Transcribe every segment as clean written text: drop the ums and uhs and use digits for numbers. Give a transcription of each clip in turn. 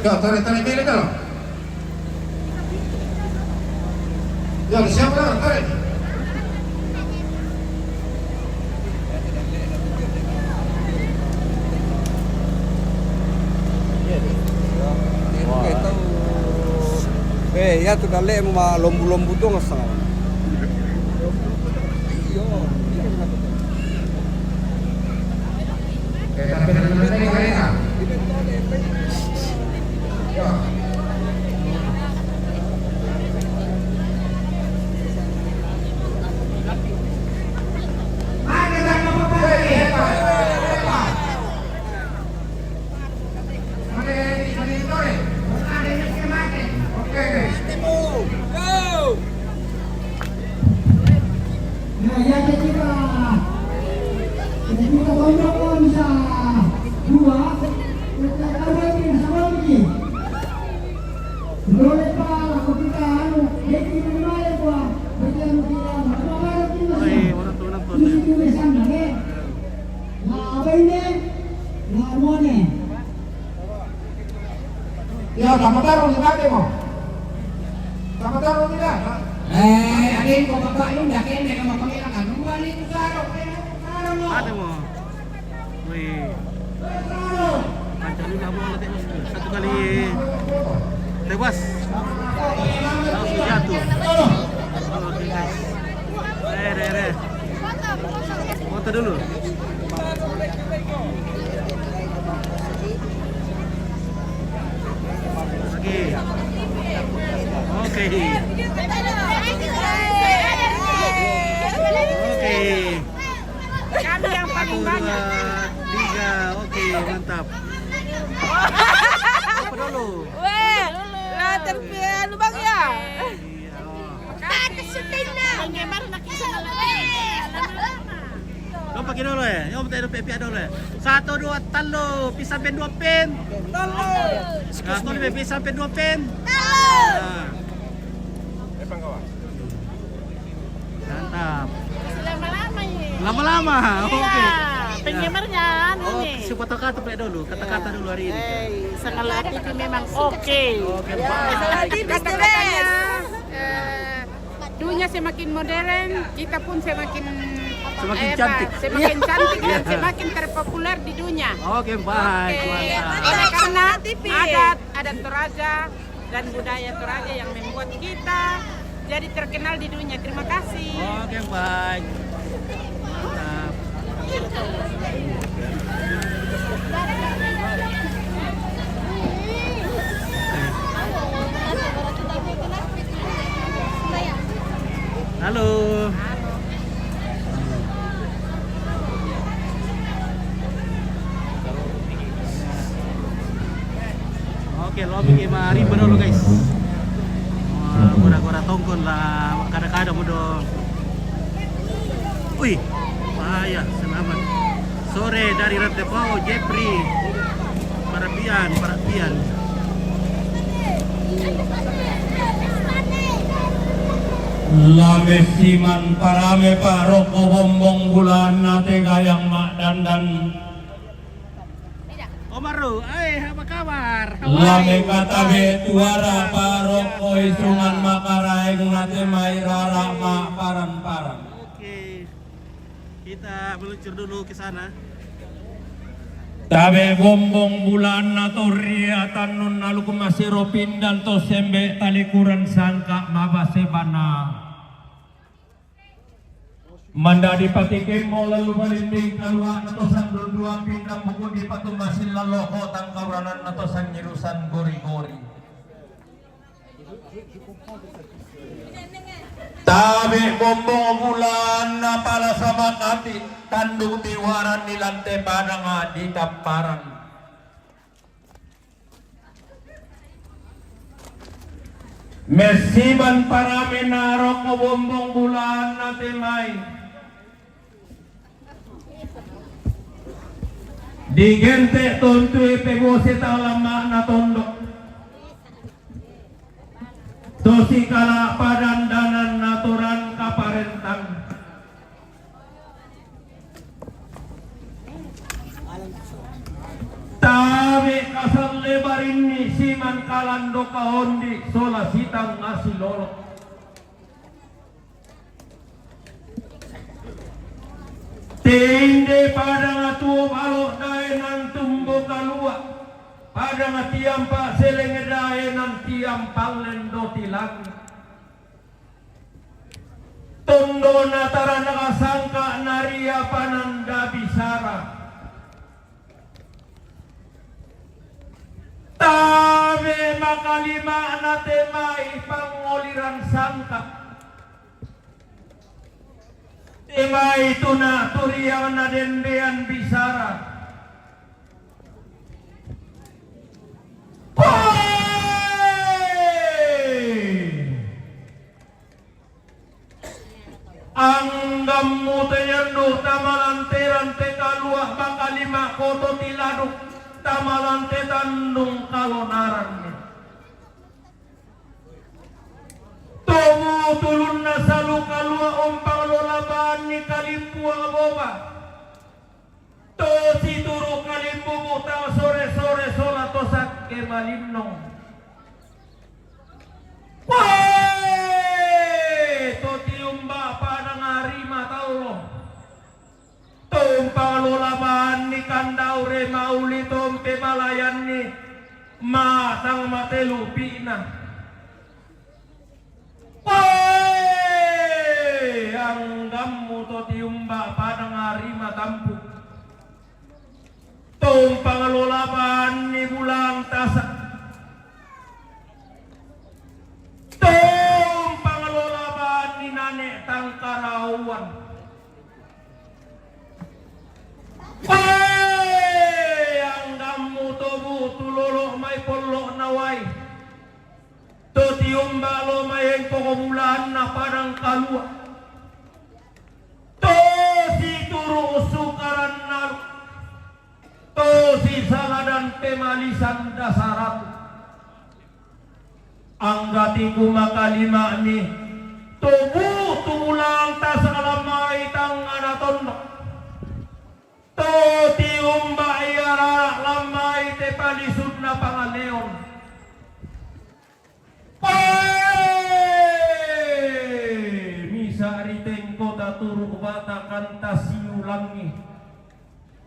Yo, tarik milik dulu. Yo, siapa dulu, tarik. Ya tu dale mau lombu-lombu tu nggak setengah. Ya, sama taruh di mati mo. Sama taruh di dah. Adik ko bapak yung yakin dia kamu pangilangan. Nuwali ko taruh. Taruh mo. Ada mo. Wih. Panjang juga mau latih satu kali tewas. Langsung jatuh. Oke guys. Re. Foto dulu. Oke. Kami yang paling banyak. 3, oke, mantap. Apa dulu? Weh, lah terpian lubang ya. Iya. Bagaimana nak kisah Lo pakai dulu ya? Yo kita pia dulu ya. 1 2 talo, pi sampai 2 pin. Talo. Satu pi sampai 2 pin. Talo. Mantap. Lama-lama ini. Lama-lama. Oke. Iya, penggemarnya nih. Si kata-kata dulu, kata-kata dulu hari ini. Skala TV memang oke. Oke, baik. Kata-katanya dunia semakin modern, kita pun semakin cantik. Semakin cantik dan semakin terpopuler di dunia. Oke, baik. Mantap. Oleh karena adat Toraja dan budaya Toraja yang membuat kita jadi terkenal di dunia. Terima kasih. Oke, baik. Mantap. Halo. Oke, lo bikin mari dulu guys. Gora tongkon lah, kadang-kadang mo dong. Uy, bahaya, selamat. Sore dari Rantepao, Jeffrey. Parapian. Lame siman parame paroko bombong bulan nate gayang mak dandan. Omaru, apa kabar? Lame katabe tuara paroko isungan makaraeng nate mai rara mak paran. Oke, kita meluncur dulu ke sana. Tabe bombong bulan nato riatan nun nalu kemasiro pindan to sembe talikuran sangka mabase bana. Manda dipatikim mo lalu balinding kalwa nato sang dua pindang buku di patumasin laloko tangkauranan nato sang nyirusan gori-gori. Tabe bombong bulan na pala sama kati tandung tiwaran di lantai padang di tamparan. Mesiban para menarok o bombong bulan na timay. Digente tuntui pegosi lama na tondok. Dosi kala padandanan naturan kaparentang. Tabi kasal lebar ini siman kalando kahondi sola sitang asilolo. Tinde pada ngatuo balok dae nang tumbo kalua. Pada ngatiam pak selenge dae nang tiam panglendo tilang. Tondo natara nakasangka naria pananda bisara. Tame makalima natemai pangoliran sangka. Temai tuna turiang nadendean bisara. Anggammu tenyendo tamalanteran tekaluah makalima koto tiladuk tamalante tandung kalonaran. Tomu tulun na salu kalua umpang lolabaan ni kalimpu ang boba. To si turu kalimpu butang sore-sore sola tosak ke malimnong. To tiumba pa ng harima taulo. To umpang lolabaan ni kandaure mauli tompe malayan ni matang matelupi na. Anggammu to tiumba padang harima tampu. Tong pangalolaban ni bulang tasa. Tong pangalolaban ni nane tangkarawan. Anggammu to butulolo may polo naway. To tiumba lo mayeng pokumulaan na parang kalua. To si turu usukaran na. To si saladan pemalisan dasarat. Anggati kumakalima ni. Tubu tumulang tas alamay tang anatondo. To tiumba iara lamay te palisud na pangaleon. Misa riteng kota turu bata kanta siulangi.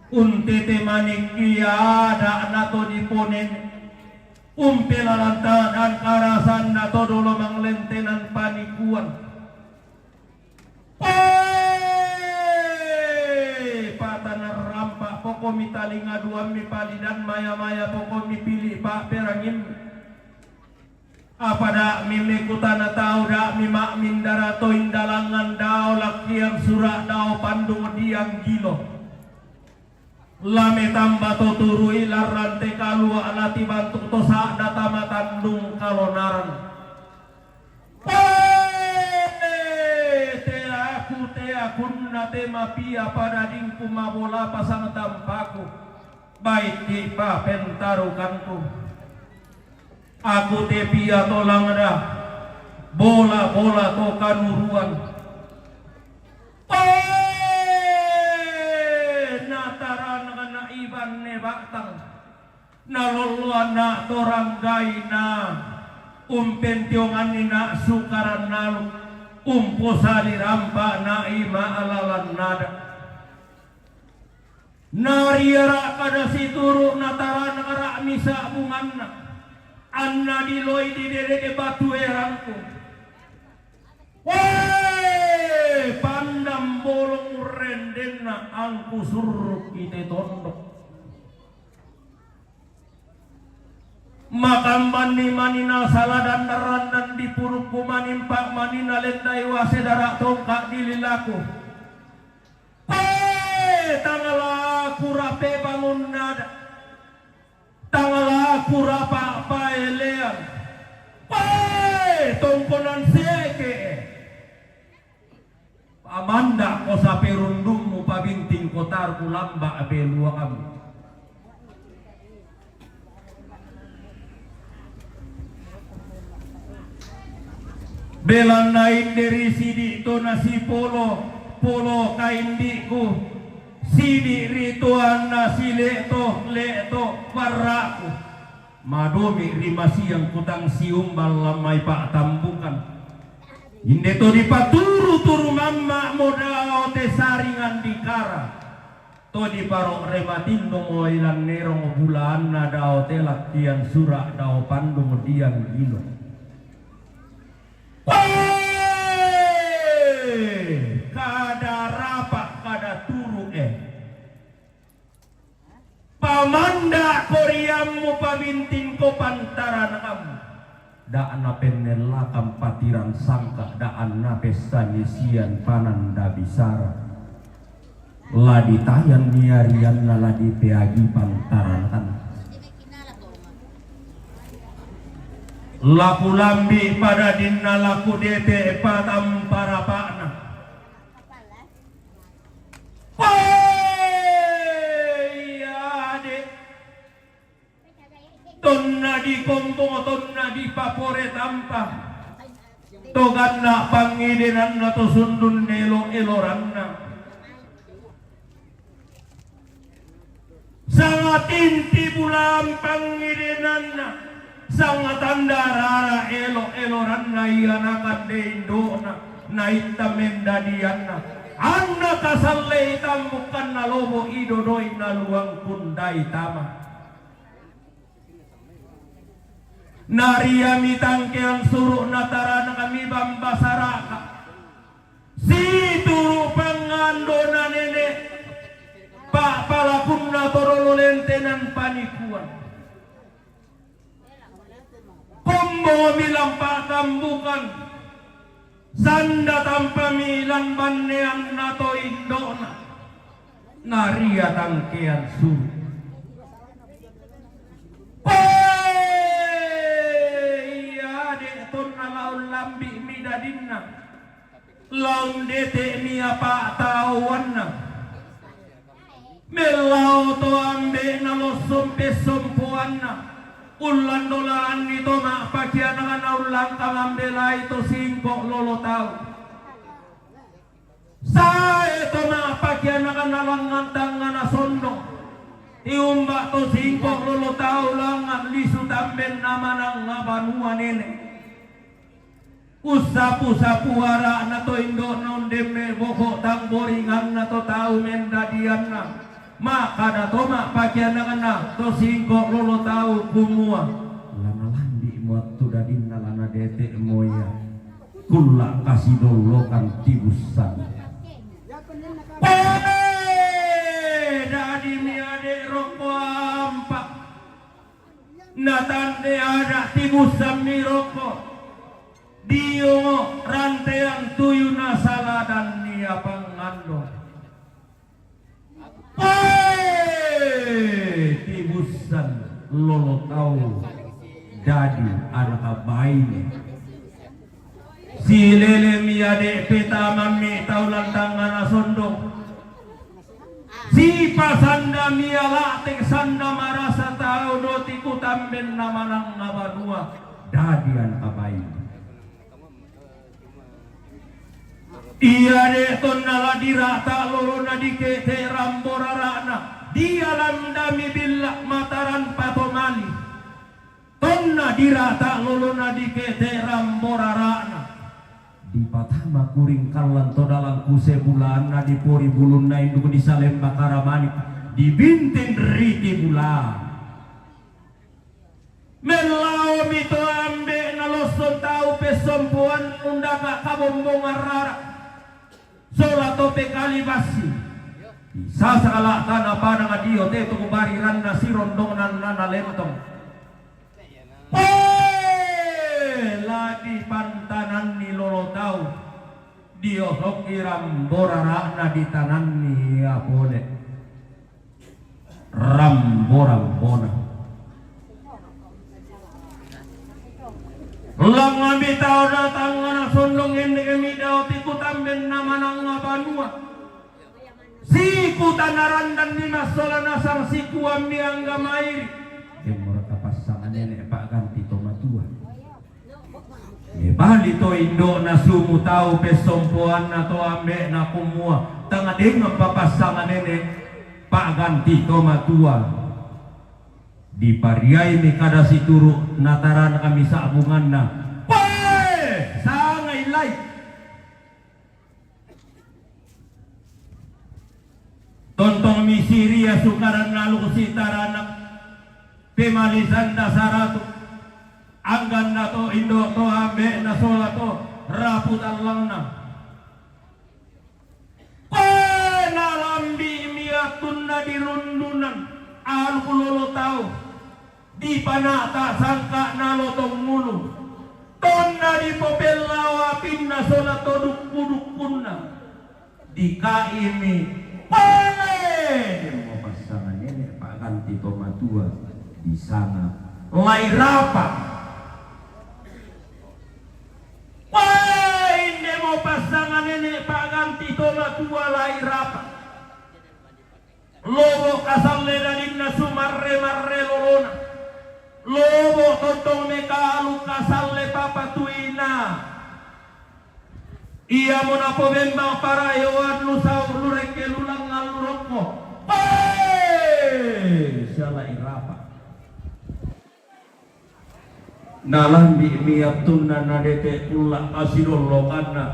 Unte temaning ada nato diponen. Umpelalanta dan karasan nato dolo manglentenan panikuan. Patanar rampak pokok mitalinga dua mi pali dan maya-maya pokok mi pilih pak perangin. Apa dak mimi kutana tau dak mimak mindarato indalangan dao lakian surak dao pandung diang gilo. Lame tambato turui larante kalua alati bantuk tosa data matandung kalonaran. Te aku nate mapia pada dingku mabola pasang tampaku. Baik di pa pentarukanku. Aku tepia tolang dah bola-bola to kanuruan. Nataran kana iban ne baktang naloluan na toranggai na umpentiongan ni na sukaran nalu umposali rampa na ima alalan nada. Nariara kada situru nataran kara misa bunganna. Anna diloi di dede batu erangku. Woi, pandam bolong rendena angku suruk ite tondok. Makam mani manina saladan darandan di purukku manimpak manina lendai wase darak tongkak dililaku. Tangalaku rape bangun nada. Tangalaku rapa paelean. Tongkonan seke. Amanda ko sa perundungmu pabinting kotar kulamba apelua kami. Belan naik dari sidi to nasi polo kaindiku sidi rituan nasi leto paraku madomi rimasi yang kutang siumbal lamai pak tambukan. Inde to di paturu-turu mamma modao te saringan dikara. To di parok rematindo moilan nerong bulan na dao te lakian surak dao pandung dian gilo. Kada rapak kada turu pamanda koriamu pamintin ko pantaran kamu. Daan na penelakam patiran sangka daan na pesta nisian pananda bisara. Ladi tayan niarian na ladi peagi pantaran kan. Laku lambi pada dinna laku dete patam para pakna. Tonna di kompo tonna di papore tampa toganna pangidinan na to sundun nelo eloranna sangat inti bulan pangidinan na sangat andarara elo eloranna ianakan de indona na itamen dadianna anna kasalle itamukan na lobo idodoi na luang kundai tama. Naria mitangke ang suruh natara na kami bambasaraka si turu pangando na nene pa palakun na torololentenan panikuan kombo milang patambukan sanda tampamilan banean na to indona naria tangkean suruh lambi midadinna laun dete mi apa tawanna melau to ambe na losum pesompuanna ulan dolaan nito ma pakian na ulang kamambela ito singkok lolo tau sa ito ma pakian na nalangan tangan na sondo iumba to singkok lolo tau langan lisu tamben nama nang ngabanua nene usapu-sapu wara na to indo nondeme boko tang boringan na to tau mendadian na maka na to mak pakian na to singkok lolo tau kumua lana landi muat tu dadin na lana dete moya kulla kasih dolokan tibusan dadi mi ade roko ampak natande ada tibusan mi roko Dio rantean tuyu nasala dan nia pangando. Tibusan lolo tau dadi anak bayi. Si lele miade peta mami tau lantangan asondong. Si pasanda miala tek sanda marasa tau dotiku tamben namanang ngabarua dadi anak bayi. Iya de tonna dirata lolo na dikete ramborarana dia lamdami billah mataran patomali tonna dirata lolo na dikete ramborarana di patama kuring kallan to dalam kuse bulan na di pori bulun na induk di salem bakaramani di bintin riti bulan melau mito ambe na loson tau pesompuan undaka kabombong arara sola tope kali basi sasakala tanah panang adio te tu bariran na sirondong nan nana lentong ladi pantanan ni lolo tau dio sokiram borara na di tanan ni apole ramborang bona lang ambi tau datang na sondong ende kami daw tiku tamben nama nang ngabanua si kutanaran dan di masalah nasang si kuambi angga mairi emor kapasangan nenek pak ganti tomatua bali to indo na sumu tau pesompoan na to ambe na kumua tanga deng papasangan nenek pak ganti tomatua Di pariay mi kada situru nataran kami sa abungan na pae sangay lay. Tontong mi Syria sukaran nalu sitaranak pemalisan dasarato anggan na to indo to ambe na sola to raputan lang na pae nalambi miatun na dirundunan alkulolo tao di panata sangka nalotong mulu tonna di popelawa pinna sola toduk kuduk punna di kaimi pale di mau pasangan ini Pak Ganti Tomatua di sana lai rapa pale ini mau pasangan ini Pak Ganti Tomatua lai rapa lobo kasalle dadinna sumarre marre lorona lobo tontong mekalu kasalle papatuina iya mona po bembang para yawan lusaw lureke lulang ngalurokmo siala irapa nalambi miyatun na dete ulah asirullo kanna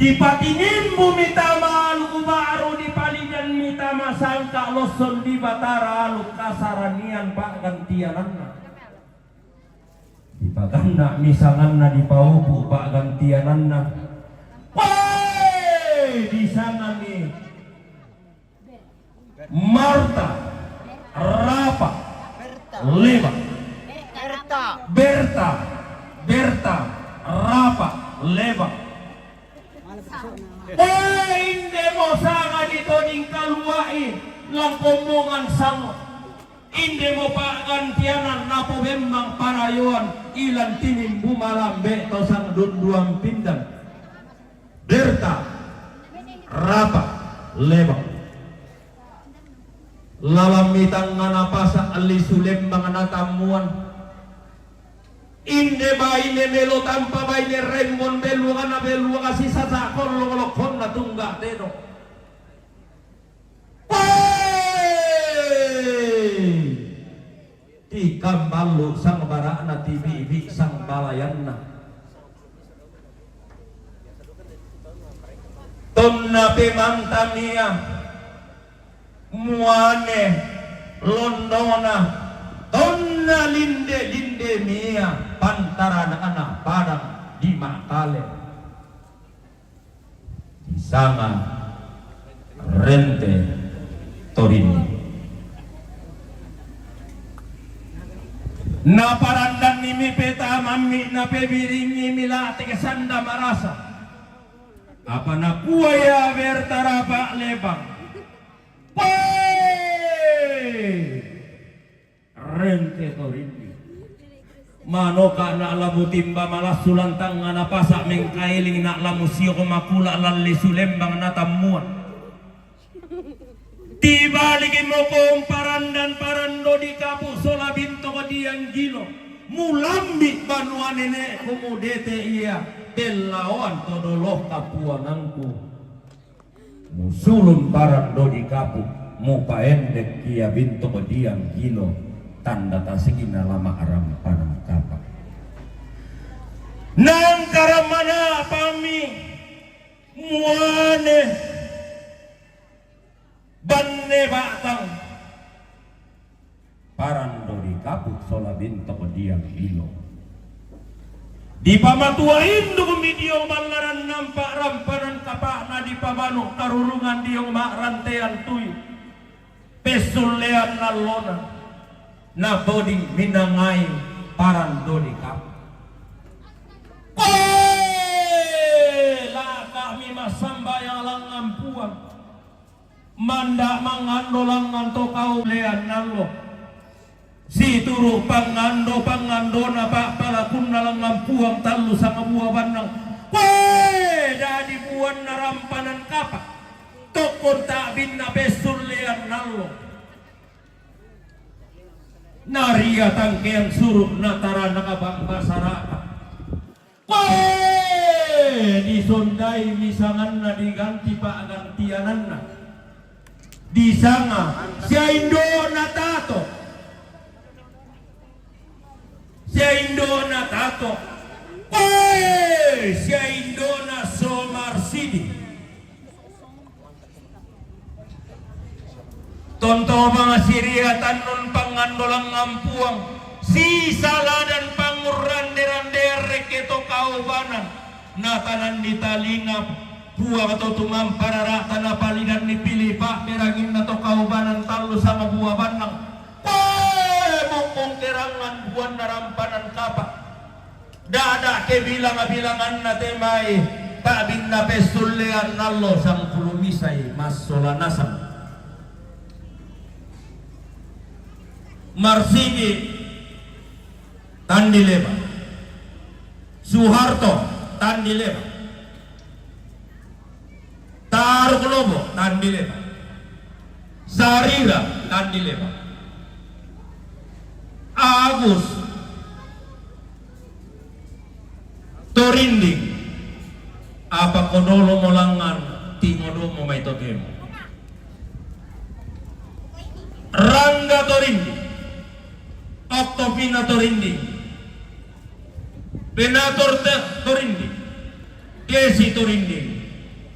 dipatinin bumi tama alu baru dipalidan mitama sangka loson di batara alu kasaranian Pak gantiananna dipaganda misanganna dipaupu Pak gantiananna di sana nih Marta Rapa Leba Berta Rapa Leba inde mo sanga dito ning kaluai lang komongan sango inde mo Pak gantianan napo bembang parayuan ilan tinim bumalambe to sang dunduang pindang Berta Rapa Leba lalamitang nganapasa ali sulembang natamuan inde baine melo tanpa baine remon beluan na beluan kasi sasakon lolokon na tunggak dedo di kambalu sang barana tibi sang balayanna tonna pemantania muane londona tonna linde mia pantaran anak padang di Makale di sana rente Torini na parandan nimi peta mami na pebiringi mila tekesanda marasa apa na kuaya Berta Pak Lebang rente Torini manoka na lamu timba malas sulantang na pasak mengkailing na lamu siyo makula lalli sulembang na tamuan tiba lagi mo kong parandan parando di kapu sola binto ko diang gilo mulambi banuan nene kumudete iya belawan todoloh kapuanganku musulun parang dodi kapu mu paendek kia bintu kodiang kilo tanda tasigina lama aram panang kapak nang karamana pami muane banne batang parang dodi kapu sola bintu kodiang kilo di pamatuain dukung didiong balaran nampak rampanan kapak na di pamano karurungan diong mak rantean tuy pesulean nalona na boding minangai paran dodi kap lah kami masambaya langan puang manda mangando langan to kau lean nalo si turu pangando na Pak palakun nalang ngampuang talu sama buah bandang jadi buan narampanan kapak tokon tak binna besul lean nalo naria tangkean suruh natara nakabang masyarakat disondai misangan na diganti Pak gantianan na disanga si Indo natato Sia Indona tato. Sia Indona Somarsidi. Tonto mga siriatan nun pangandolang ampuang. Si saladan pangurande-rande reketo kaubanan. Natanan di talingap. Buah atau tumam parara tanah palidan ni pilih pak merangin atau kaubanan talu sama buah banang. Mongkong kerangan buah narampanan kapak. Dada kebilang-bilangan na temai tak binna pesulean nallo sang kulumisai mas solanasam. Marsidi Tandileba, Suharto Tandileba, Taruk Lobo Tandileba, Sarira Tandileba, Agus Torinding apa kodolo molangan tingodo mo may totemo Rangga Torinding Oktopina Torinding Benator Torinding Desi Torinding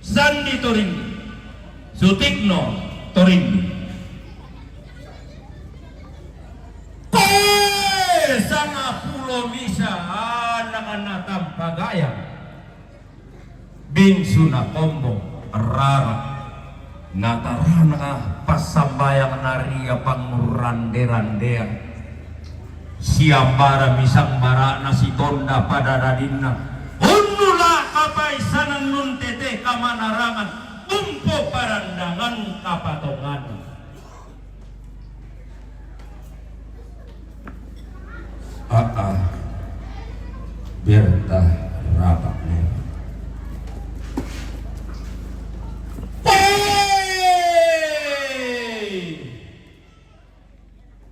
Sandi Torinding Sutikno Torinding Sanga pulo misa anak-anak tampagaya Binsuna Kombong Rara Natarana pasambayang naria pangurande-randean siambara misang bara nasi tonda pada radina unula kapaisanan nun tete kamanarangan umpo parandangan kapatongan Berta rapat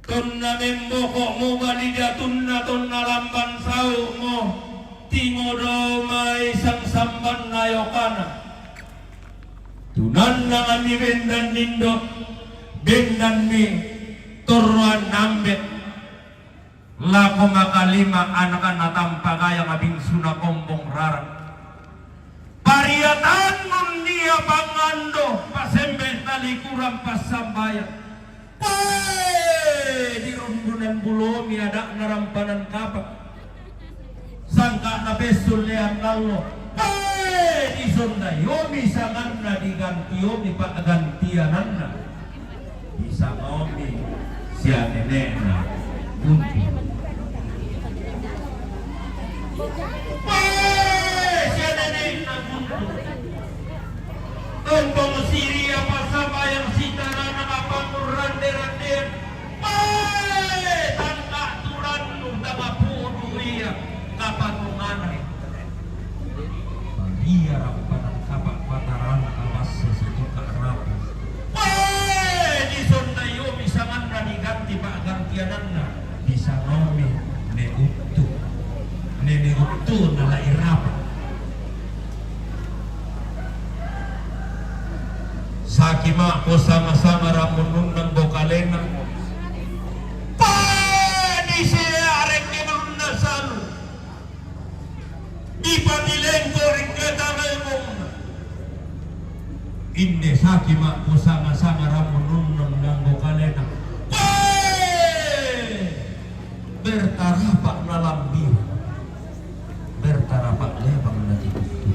tunna memboko mo balida tunna lamban sau mo tingodo mai sang samban nayokana tunan na kami bendan nindo bendan mi turuan nambet lako makalima anak-anak tampagaya ngabing suna kombong rara pariatan nun dia pangando pasembel tali kurang pasambaya di rundunan bulomi ada narampanan kapak sangka na besul leang nalo di sonda yomi sangan na diganti yomi pak gantianan na bisa ngomi siya nenek na bunti siya nenek na bunti Tumpong Syria pasabayang sitara nakapangurande-rande tangka turan nung tangapuro iya kapatungan Maria rampanan kapak pataran kapas sesitu karap di sondayo misangan na diganti pak gantianan na bisa nomi ne utu na lairap sakima ko sama-sama ramunun ng bokalena di siya arek ni nunna salu ipatilengko ringketanay mong inde sakima ko sama-sama ramunun ng bokalena bertarapak na lambir bertarapak lebang na tikutu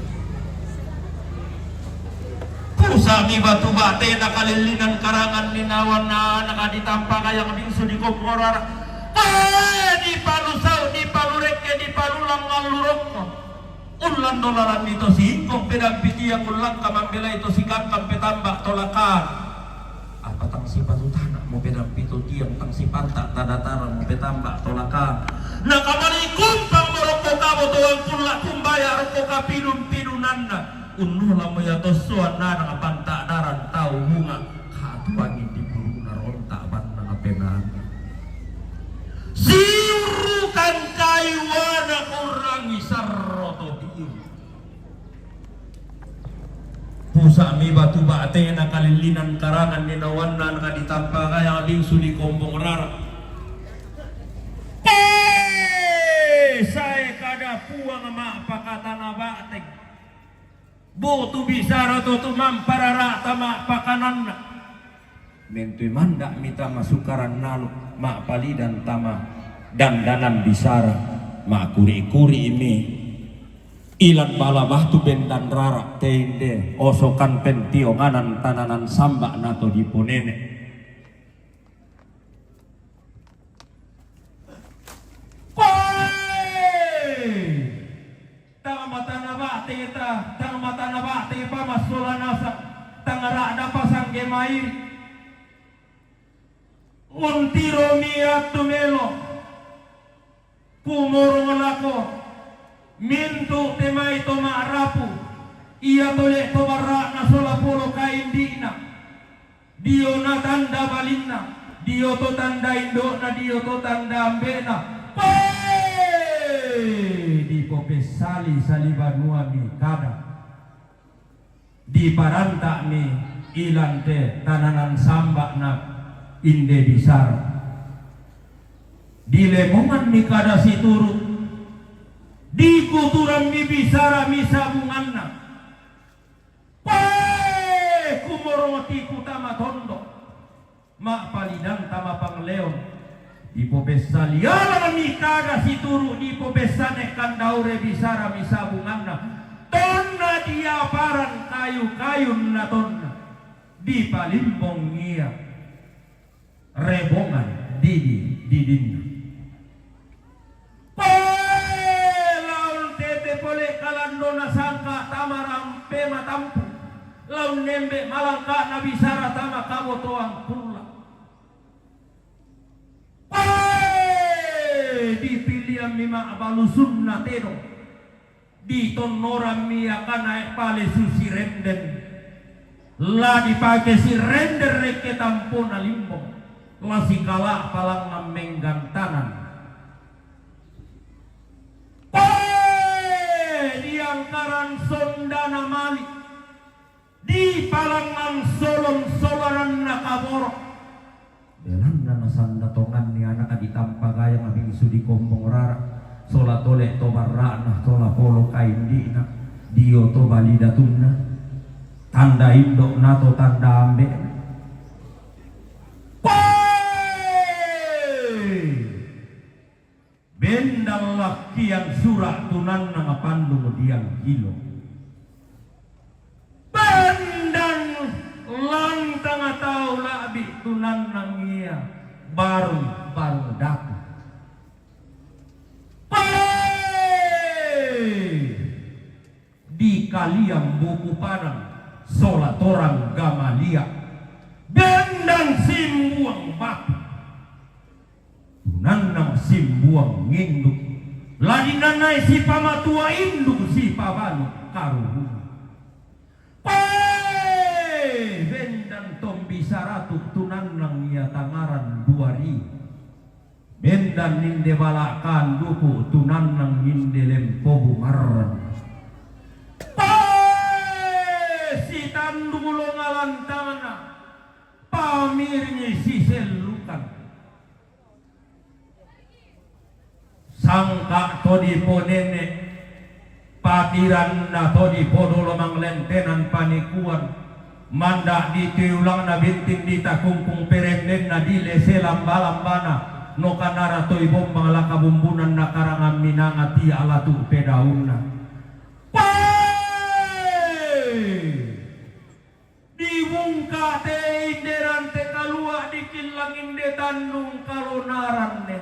pusami batu bate nakalilinan karangan ninawan na nakaditampa kayang bingso di komporar di palusau di palureke di palulang ngalurok mo ulan dolaran ito si ingkong pinagpiti ang ulang kamambila ito si kangkang petambak tolakan apa tang si patutana mo pinagpito tiyang tang si pantak tadataran mo petambak tolakan nakamalikum pang moroko kamo tuwang pula kumbaya roko kapinum-pinunan na unulah mo yato suan na nakapanta daran tau bunga katuangin di bulu na ronta ban na penan sirukan kaywana kurang isarroto diin pusa mi batu bate na kalilinan karangan ninawan na nakaditampa kaya bingsu di kombong rara puang ma pakatana bating. Botu bisara to mamparara tama pakananna. Mentui mandak mita masukaran nalu ma palidan tama dandanan bisara ma kuri-kuri ini. Ilan bala batu bendan rara tende osokan pentionganan tananan samba nato diponene. Tang mata nabate ita, tang mata nabate pa masula nasa, tang rada pasang gemairi. Untiro miya tumelo, kumurong lako, mintu temay to maarapu, iya tole to barra na sola polo kaindina, dio na tanda balinna, dio to tanda indo na dio to tanda ambena. Di popesali salibanua mi kada di paranta mi ilante tananan samba na inde disar di lemongan mi kada siturut di kuturan mi bisara mi sabunganna kumoroti kutama tondo ma palidang tama pangleon di popesali ala mi kada situru di popesane kandaure bisara misabunganna tonna dia paran kayu-kayun na tonna di palimbong ngia rebongan didinna laun tete pole kalando na sangka tamarang pema tampu laun nembe malangka na bisara tama kabotoang pulla dipilihan mima abalusun na teno di tonoram mia kana pale susi renden la dipake si render reke tampo na limbo la si kala palang ngamenggan tanan diangkaran sondana mali di palangan solon solaran nakaborok belan na sanda tongan ni anak ditampa gaya ngabing sudi kombong rara sola tole to barana sola polo kaindina dio to balidatunna tanda indok nato tanda ambe bendal lakian surat tunan na pandung diang kilo bandang lantang atau labi tunan nangia baru daku di kaliang buku panang solat orang Gamalia bendang simbuang batu tunan nang simbuang nginduk lagi nanai si pamatua induk si pabanu karuhu bendang tombi saratu tunan nang ia tangaran 2000 bendang ninde balakan duku tunan nang ninde lempo bumaran si tandulo ngalantana pamirnya si selukan sangka to di ponene patiran na to di podolo manglentenan panikuan mandak ditiulang na bintin dita kumpung perenden na dile selamba-lambana no kanara to ibong mga lakabumbunan na karangan minangati alatu pedauna dibungka te inderan te kalua dikilang inde tandung kalonaran ne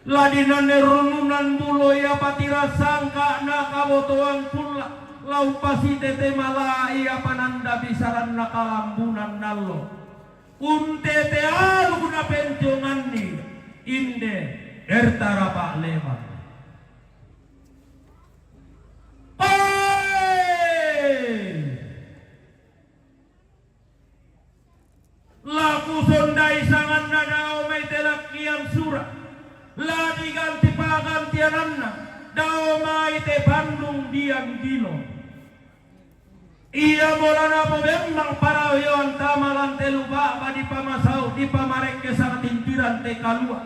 ladinane rununan buloy apatira sangka na kabotoang pula lau pasi tete malai apananda bisaran na kalambunan nalo untete alu na penjongan ni inde ertara pak lewat laku sondai sangan nadao may telakian surah lagi ganti pagantiananna dao may te Bandung diang gilo iya molana po bembang parawion tamalan te lupa di pamasau di pamarek ke sang timpiran te kalua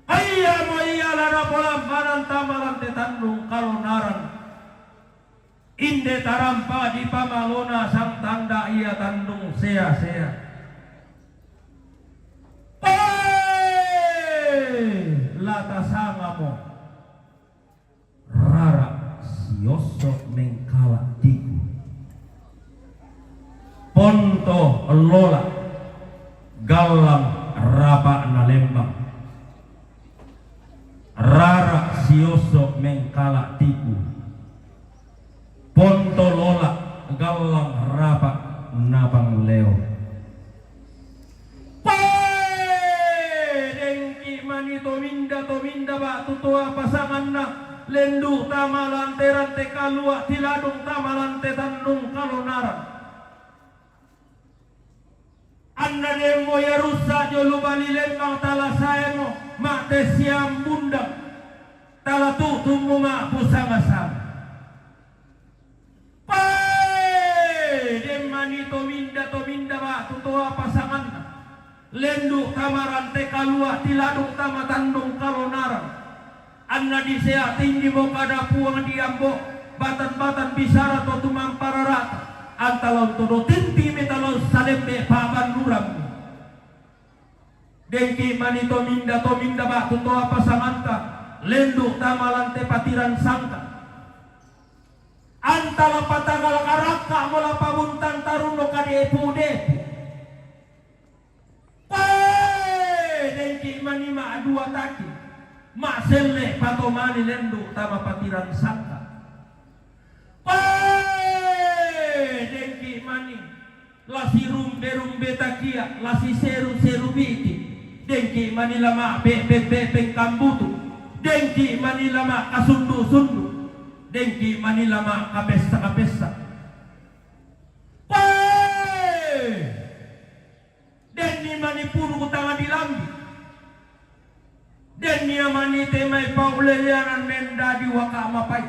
ay Iya mo iya lana polam manan tamalan te tandung kalonaran. Inde tarampa di pamalona sang tanda ia tandung sea-sea. Lata sangamo rara siosok mengkala tiku. Ponto lola galang raba na lembang. Rara siosok mengkala tiku. Ponto lola galang raba nabang leo. Tominda ba tutua pasangan na lendu tamalan terante kalua tiladung tamalan tetandung kalonaran. Anda demo ya rusa jolu bali lembang tala saemo mate siam bundang tala tutumu ma pusanga sam. Demani tominda ba tutua pasangan na lendu tamarante kalua tiladung tama tandung kalonaran. Anna disea tinggi mo kada puang diambo batan-batan bisara to tumampararata antalon todo tinti metalon salembe paban luram. Dengki mani tominda ba tutoa pasanganta lendu tamalante patiran sangka. Antala patagal karaka mola pabuntan taruno kade pude. Dengki mani ma dua taki ma selle patomani lendu tama patiran sangka. Dengki mani lasi rumbe takia lasi seru biti. Dengki mani lama be kambutu. Dengki mani lama kasundu. Dengki mani lama kapesta. Denni mani puru tangan di lambi. Denni mani temai paulelianan menda di waka mapai.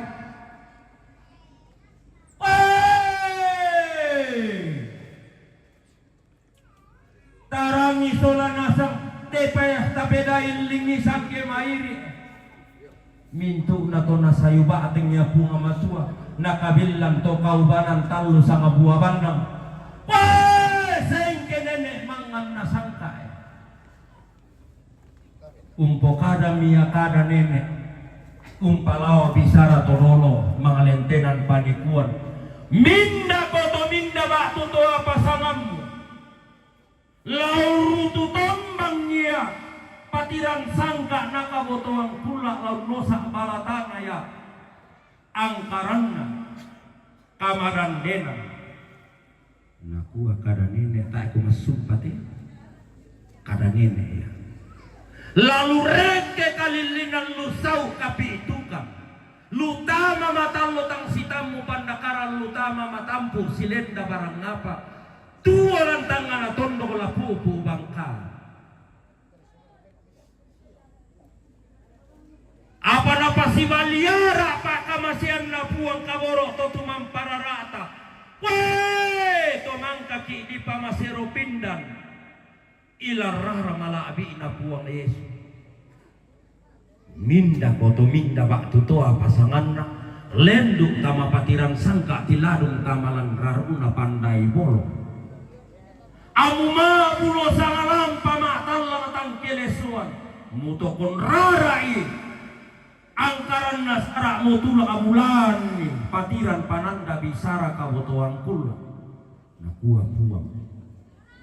Tarangi sola nasang tepayah tapeda ilingi sangke mairi. Mintu na to na sayuba atingnya bunga masua nakabilang to kaubanan talu sanga buah bandang. Sengke nenek mangan nasangka. Umpo kada mia kada nenek umpalaw bisara torolo mga lentenan panikuan. Minda ba tutoa pasanganmu lauru tutombang niya patiran sangka nakabotoang pula laut nosa balatana ya angkaranna kamaran dena nakuha kada nenek tak aku masumpati kada nenek ya lalu reke kalilinan lusau kapi itukam lutama matang lutang sitamu pandakaran lutama matampu silenda barang ngapa tua lantangan tondok lapupu bangka. Apa napa si baliara pak kamasian na puang kaboro to tumampararata. Weh to mangkaki di pamasero pindan. Ilarara malabi na puang Yesus. Minda koto minda bak tutoa pasanganna lenduk tama patiran sangka tiladung tamalan raruna pandai bolo. Amuma pulo sangalam pamatalang tangkelesuan mutokon rarai angkaran nasara mutula kabulan patiran pananda bisara kabotoan kula nakuha puang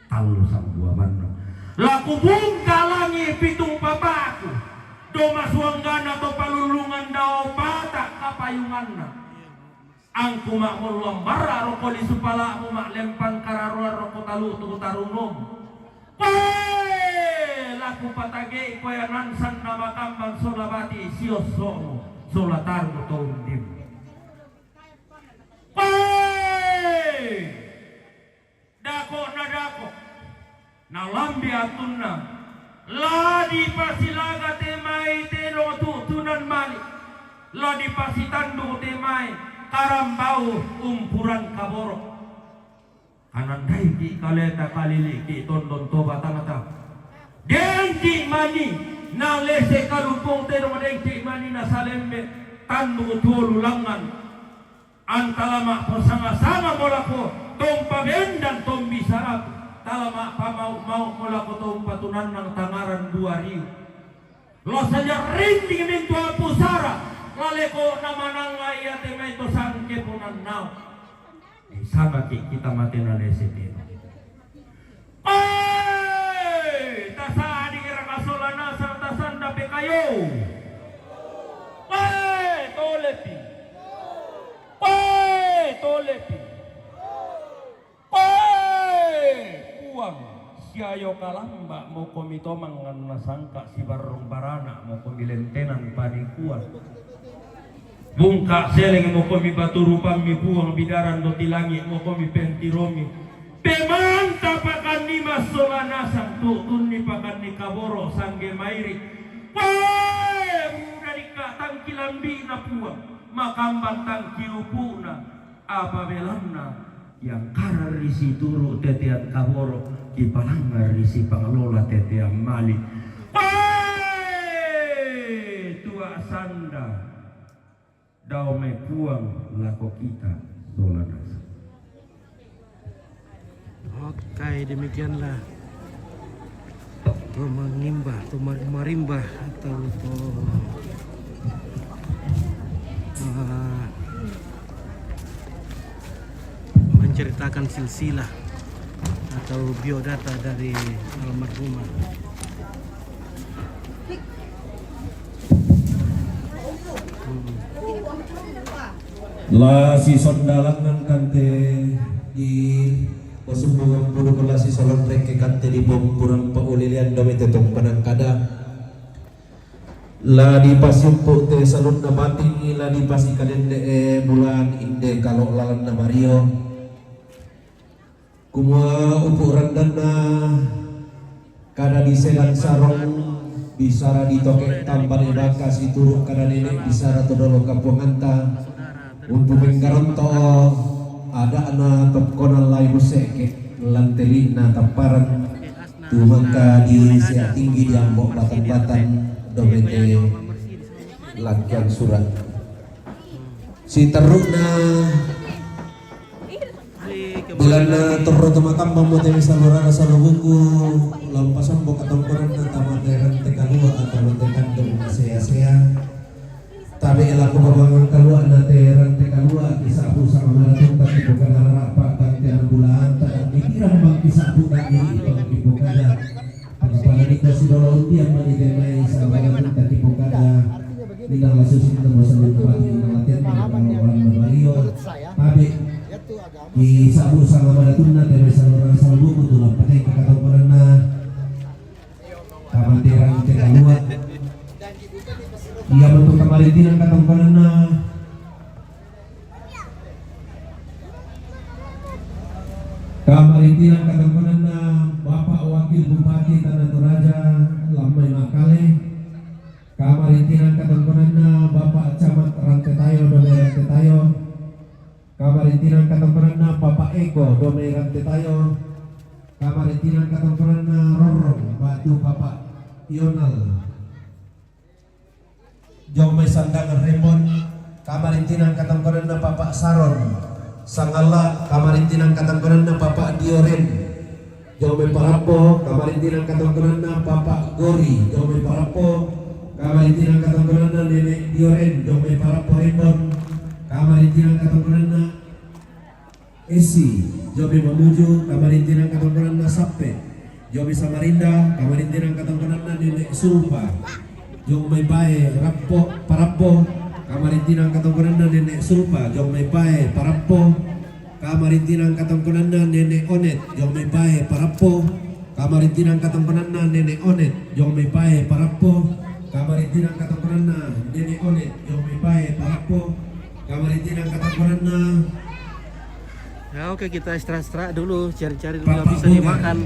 talu sang buah bandang laku bungkalangi pitung papaku doma suanggana to palulungan dao patak kapayunganna angku mak mulwang bara roko di supala aku mak lempan kararuan roko talu tu tarunom laku patage koyanan san nama kambang solabati sioso solatarmu toundim dako na lambi atunna ladi pasilaga temai telo tutunan mali ladi pasitandu temai karambau umpuran kaboro anandai di kaleta kalili di tondon toba tanata dengki mani na lese kalupong teno madengki manina salembe tandu tuolu langan antalama po sama-sama mula po tong pabendan tong bisarap talama pamau mula po tong patunan ng tangaran 2 lo saja rinting minto ang pusara lale ko naman ang ayate may to sangke po ng now sama kita mati na lese teno tasa di kira kasolana sa tasan dape kayo. Tolepi. Tolepi. Uang siayo kalamba mo komito mangan nasangka si barong barana mo komilentenan panikuan. Bungka seleng mo komi baturupang mi buang bidaran do tilangi mo komi pentiromi. Pemanta pakan ni masolanasang tutun ni pakan ni kaboro sangge mairi. Muda dika tangkilambi na puang makambang tangkiupu na apabelamna yang karar risi turu tetian kaboro di palangar risi pangalola tetian mali. Tua sanda daw may puang lako kita solanas. Oke, demikianlah mengimba atau marimba atau menceritakan silsilah atau biodata dari almarhumah. La si sondalangan kante di Pasumbuhan puluh si salon reke kante di bom purang paulilian domete tong panangkada la di pasumpu te salon na bating la di pasi kadende bulan inde kalau lalan na Mario kumua upu randana kada di selan sarong bisara di tokek tampan ebaka si turuk kada nenek bisara todolo kampunganta untuk menggaronto ada anak topkonan lain museke lanteli na tamparan tumangka di sia tinggi di ambok batan-batan domete lakian surat si terukna bilana turut makam mamute misalura salubuku lampasan bok atongkonan na tamateran tekalua atau tekan dong sea-sea tapi elaku babangan kalua na teran tekalua kisah busa amalatun tapi bukan harap ganti bulan tak dikira bang kisah bukan ini bang dibukada apalagi di kasih dolong dia menidai sahabatun tapi bukada tidak langsung kita masalah tempat kita latihan melawan Mario tapi kisah busa amalatun na teran saluran salbu betul pakai kata korana kamanteran tekalua ia bentuk kemarin katongkonana kamarintinan katongkonana Bapak Wakil Bupati Tanah Toraja Lamai Makale kamarintinan katongkonana Bapak Camat Rantetayo Dome Rantetayo kamarintinan katongkonana Bapak Eko Dome Rantetayo kamarintinan katongkonana Rorong Batu Bapak Yonal Jomai Sandangan Remon kamarintinan katongkonan na Bapak Saron Sangala kamarintinan katongkonan na Bapak Dioren Jomai Parapo kamarintinan katongkonan na Bapak Gori Jomai Parapo kamarintinan katongkonan na Nenek Dioren Jomai Parapo Remon kamarintinan katongkonan na Esi Jomai Mamuju kamarintinan katongkonan na Sape Jomai Samarinda kamarintinan katongkonan na Nenek Sulpa Jong may bae rappo parapo kamarintinang katongkonan na Nenek Sulpa jong may bae parapo kamarintinang katongkonan na Nenek Onet jong may bae parapo kamarintinang katongkonan na Nenek Onet jong may bae parapo kamarintinang katongkonan na Nenek Onet jong may bae parapo kamarintinang katongkonan na ya oke kita istirahat dulu cari-cari dulu yang bisa dimakan.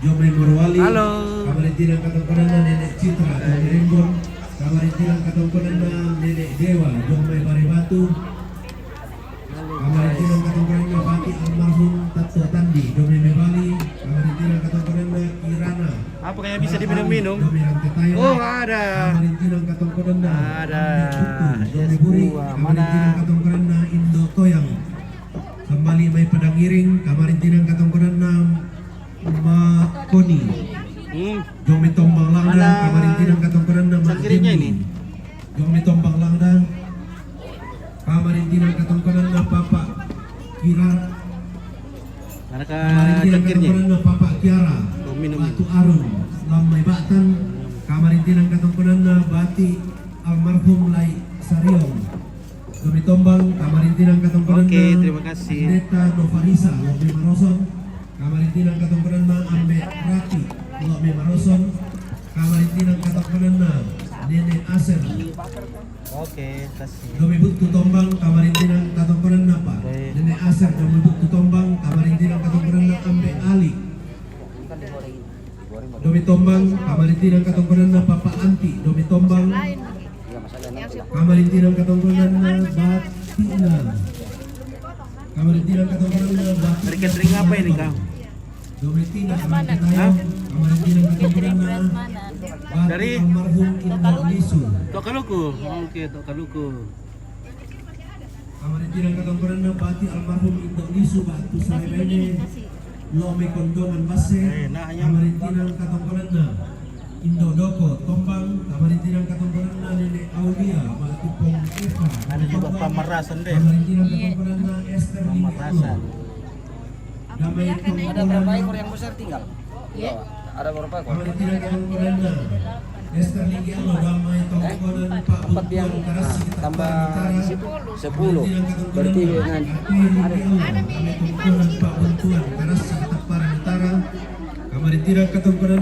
Jomai Morwali, halo. Kamarintinan katongkonan na Nenek Citra, Jomai Rembon, Kamarintinan katongkonan na Nenek Dewa, Jomai Baribatu, Kamarintinan katongkonan na Bati almarhum Tatso Tandi, Jomai Mebali, Kamarintinan katongkonan na Kirana. Apa kayak yang bisa diminum-minum. Oh, ada. Kamarintinang katongkonan Ada. Domi buri Mana? kamarintinang katongkonan Indo Toyang. Kembali may padangiring kamarintinang katongkonan Makoni. Jomi tombang langdang Mana kamarintinang katongkonan sangkirinya ini? Jomi tombang langdang kamarintinang katongkonan Papa Kira. Manakah Kamarintinang cangkirnya? katongkonan Papa Kiara. Minum. Batu Arun Lamai Batan kamarintinang katongkonan Bati almarhum Lai Sariong. Kami tombang kamarintinang katongkonan Oke, terima kasih. Neta Novarisa Lomi Maroson kamarintinang katongkonan Ambe Rati Lomi Maroson kamarintinang katongkonan Nenek Aser. Oke, kasih. Domi Butu tombang kamarintinang katongkonan Napa Baik. Nenek Aser Domi Butu tombang kamarintinang katongkonan Ambe Ali. Domi tombang kamarintinang katongkonan Papa Anti Domi tombang kamarintinang katongkonan Batina kamarintinang katongkonan Batina. Ring apa ini, Kang? Domi Tina kamarintinang katongkonan Bati Dari? almarhum Indo Lisu Tok Kaluku. Oke, Tok Kaluku. kamarintinang katongkonan Bati almarhum Indo Lisu Batu Sarebene Lome Kondongan Base kamarintinang katongkonan Indo Doko tombang kamarintinang katongkonan Nenek Aulia Batu Pong Eva Ada juga pamerasan deh. kamarintinang katongkonan Esther Pamerasan. Damai Ada berapa ekor yang besar tinggal? Ya. Ada berapa ekor? kamarintinang katongkonan Esther Ligiano Damai tongkonan Pak Empat yang Karasi tambah 10. Berarti dengan tongkonan Pak Buntuan Karasi Taparan Utara kamarintinang katongkonan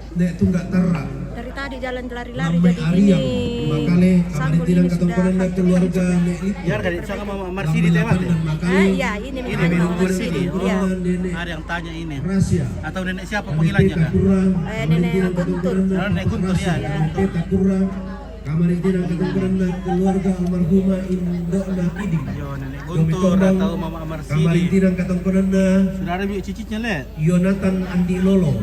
Nek Tunggak Tarra Dari tadi jalan lari-lari Lamai jadi Ariam ini. Makale Sampul kamarintinang ini sudah katongkonan keluarga Nek Itu Biar kan sama Mama Marsidi lewat deh. Iya, ini Ini memang memang Mama Marsidi. Marsidi. Iya. Ada yang tanya ini. Rahasia Atau nenek siapa panggilannya, Kang? Nenek Guntur. Nenek Guntur, ya. Kita kurang kamarintinang katongkonan keluarga almarhumah Indo Nakiding Yo, Nenek Guntur atau Mama Marsidi. kamarintinang katongkonan Sudah ada biuk cicitnya, Le. Yonatan Andi Lolo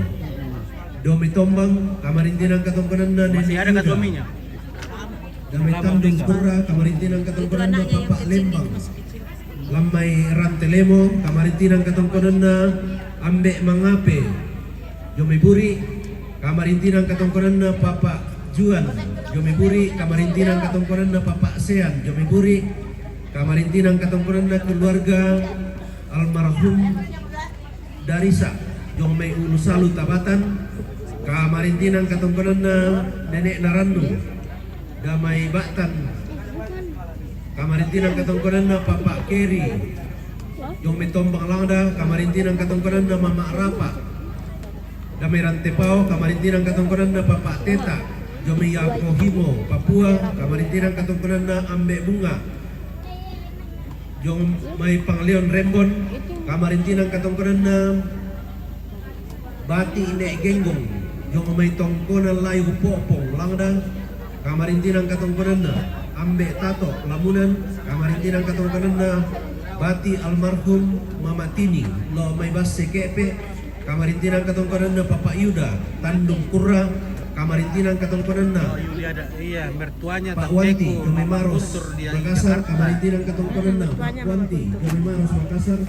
Domi tombang kamarintinang katongkonan Masih ada kan suaminya? Damai Tandung Pura kamarintinang katongkonan Bapak Lembang Lamai Rantelemo kamarintinang katongkonan Ambe Mangape Jomi Buri kamarintinang katongkonan Papa Juan Jomi Buri kamarintinang katongkonan Papa Sean Jomi Buri kamarintinang katongkonan keluarga almarhum Darisa Jomi Ulusalu Tabatan kamarintinang katongkonan Nenek Narandu Damai Batan kamarintinang katongkonan Papa Keri Jomi Tombang Langda kamarintinang katongkonan Mama Rapa Damai Rantepao kamarintinang katongkonan Papa Teta Jomi Yakohimo Papua kamarintinang katongkonan Ambe Bunga Jomi Pangleon Rembon kamarintinang katongkonan Bati Nek Genggong Jomi May Tongkonan Layu Popong Langda kamarintinang katongkonan Ambe Tato Lamunan kamarintinang katongkonan Bati almarhum Mama Tini Lo May Basse Kepe kamarintinang katongkonan Papa Yuda Tandung Pura kamarintinang katongkonan Oh, Yuli ada. Iya, mertuanya Pak Tang Wanti Teku, Jomi Mama Maros Guntur dia di Makassar Jakarta. kamarintinang katongkonan Pak Wanti Jomi Maros Makassar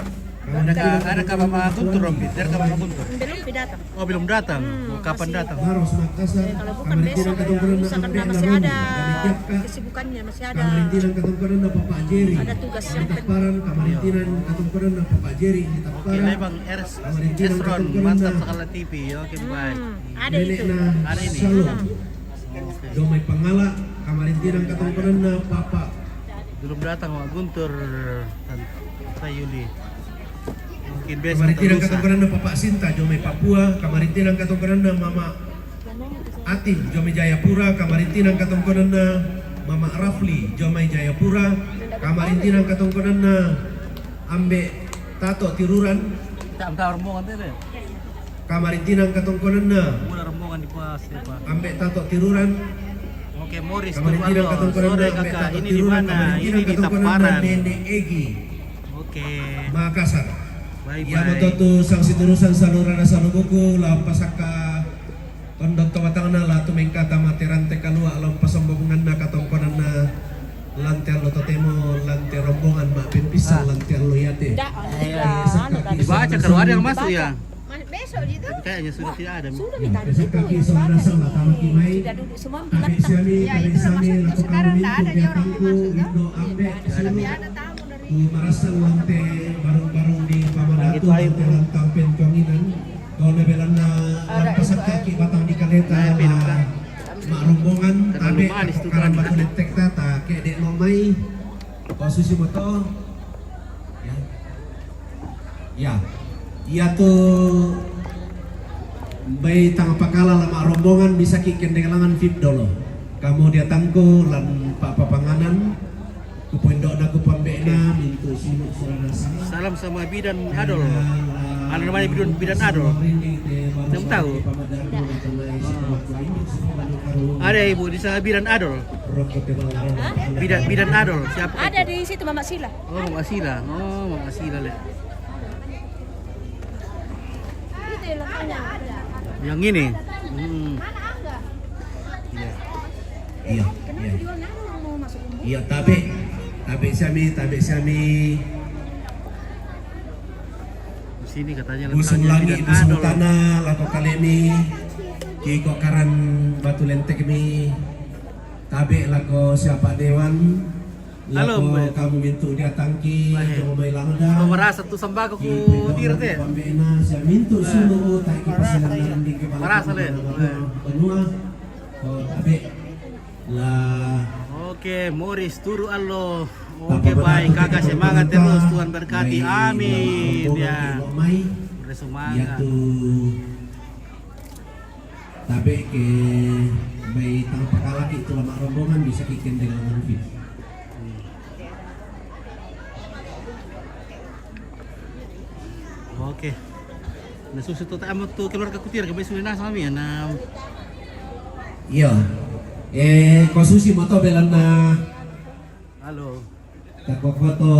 Adakah Mama Guntur, Om? Adakah Mama Guntur? Belum datang. Oh, belum datang. Oh, kapan datang? Maros Makassar Kalau bukan kamarintinang besok, katongkonan misalkan Ambe masih Naroni ada Dami Kiapka kesibukannya, masih ada. kamarintinang katongkonan Bapak Jerry Ada tugas di yang Taparan kamarintinang katongkonan Bapak Jerry di Oke, Taparan Bang kamarintinang Esron, katongkonan mantap sekali TV. Oke, baik. Ada Nenek itu. Ada ini. Salom Oke. Domai Pangala kamarintinang katongkonan Papa Belum datang Mama Guntur Tante Yuli. Mungkin besok kamarintinang atau lusa. katongkonan Papa Sinta Jomai Papua kamarintinang katongkonan Mama Atin Jomai Jayapura kamarintinang katongkonan Mama Rafli Jomai Jayapura kamarintinang katongkonan Ambe Tato Tiruran Tak rombongan tadi. kamarintinang katongkonan Mula rombongan di pas, ya, Pak. Ambe Tato Tiruran Oke, Morris kamarintinang Purwanto. katongkonan Sore Ambe kakak, Tato ini di Tiruran mana? Ini kamarintinang di katongkonan Taparan. Nenek Egi Oke. Makassar Ya mototu sang siturusan salurara salubuku la pasaka tondot tawatangna la tumengkata materan tekalua alam pasombongan na katongkonan na lantian lo totemo lantian rombongan mak pimpisan lantian lo yate. Dibaca kalau ada yang masuk ya. Besok itu. Kayaknya sudah tidak ada. Sudah minta Besok kaki saudara sama tamu kimai. Sudah duduk semua Kami bilang. siami Ya kami itu sami maksudnya lakukan sekarang tidak mintu ada orang biatangku masuk. indo ambe Sudah sini. ada tamu dari. Marasan lante barung-barung di Pamadatu lantaran tampen konginan. Kalau nebelan na lampasan kaki batang di kaleta lah. Mak rombongan tabe karan batu letek tata kayak dek nomai. Kau susi moto. Ya. Ya. Iya tuh bayi tang pakala lama rombongan bisa kikin dengan langan VIP dolo. Kamu dia tangku lan pak panganan kupondok na kupambena mintu sinuk surana sama. Salam sama Bidan Adol. Ada namanya Bidan Adol. Kamu tahu? Ada ibu di sana Bidan Adol. Bidan Adol siapa? Ada di situ Mama Sila. Oh Mama Sila. Oh Mama Sila le. Itu lampunya ada. Yang ini. Iya. Iya. Kenapa jual nano mau masuk umur? Iya tabe siami. Di sini katanya Busung letaknya lagi Bidan busung Adol. tanah lako kalemi. Kiko karan batu lentek mi. Tabe lako siapa dewan. Halo, Lako Mbak. kamu mintu dia tangki. Baik. Mau main langda. Oh, merasa tuh sembako ku dirte. Pambena saya mintu sulu tak kipasilan di kepala. Merasa, Le. Benua. Oh tabe lah. Oke, Morris turu allo. Oke baik, kakak semangat terus, Tuhan berkati. Amin ya. Bersemangat. Yaitu tabe ke bayi tanpa kalaki itu lama rombongan bisa kikin dengan mungkin. Oke. Nah susu tu tak amat tu keluarga kutir ke besu na sami na. Iya. Konsusi moto belanda. Halo. Takwa foto.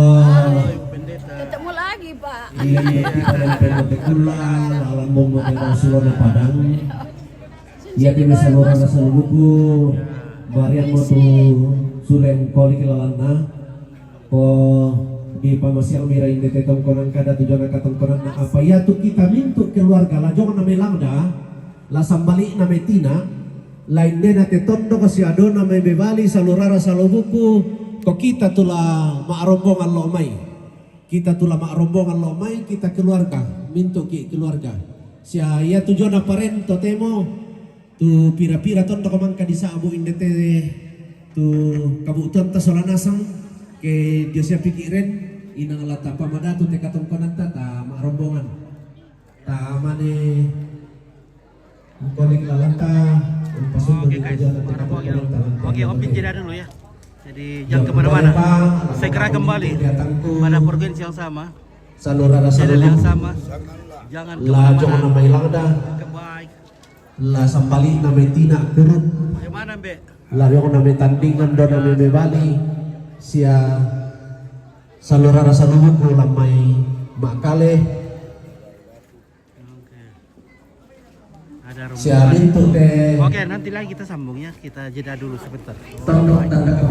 Pendeta. Ketemu lagi Pak. Iya pelo tekula alam bombo dengan sulon padang. Iya di saluran buku. Varian moto sulen koli kelalana. Po di pamasiang mira inde tetong konan kada tujuan katong konan na apa ya tu kita mintu keluarga la jong na melangda la sambali na metina lain na tetondo kasi ado na may bebali salurara salubuku ko kita tula maarombongan lomay kita tula maarombongan lomay kita keluarga mintu ki keluarga sia ya tujuan na parento temo tu pira-pira tondo kamangka di sa abu inde te tu kabutuan ta solanasang ke Diosnya pikirin inang lata pamadatu te katongkonan ta marombongan ta mane kolik lalanta Oke guys, oke Om jeda dulu ya. Jadi jangan kemana-mana. Segera kembali pada provinsi yang sama, salurara channel yang salur sama. Jangan la jong na kemana-mana. may langda Baik. la sambali na may tina kurun Bagaimana Mbak? la jong na may tandingan do na may bebali sia salurara salubuku lamay makale Ada sia rombongan. mintu te Oke, nanti lagi kita sambung ya. Kita jeda dulu sebentar. tondok tanda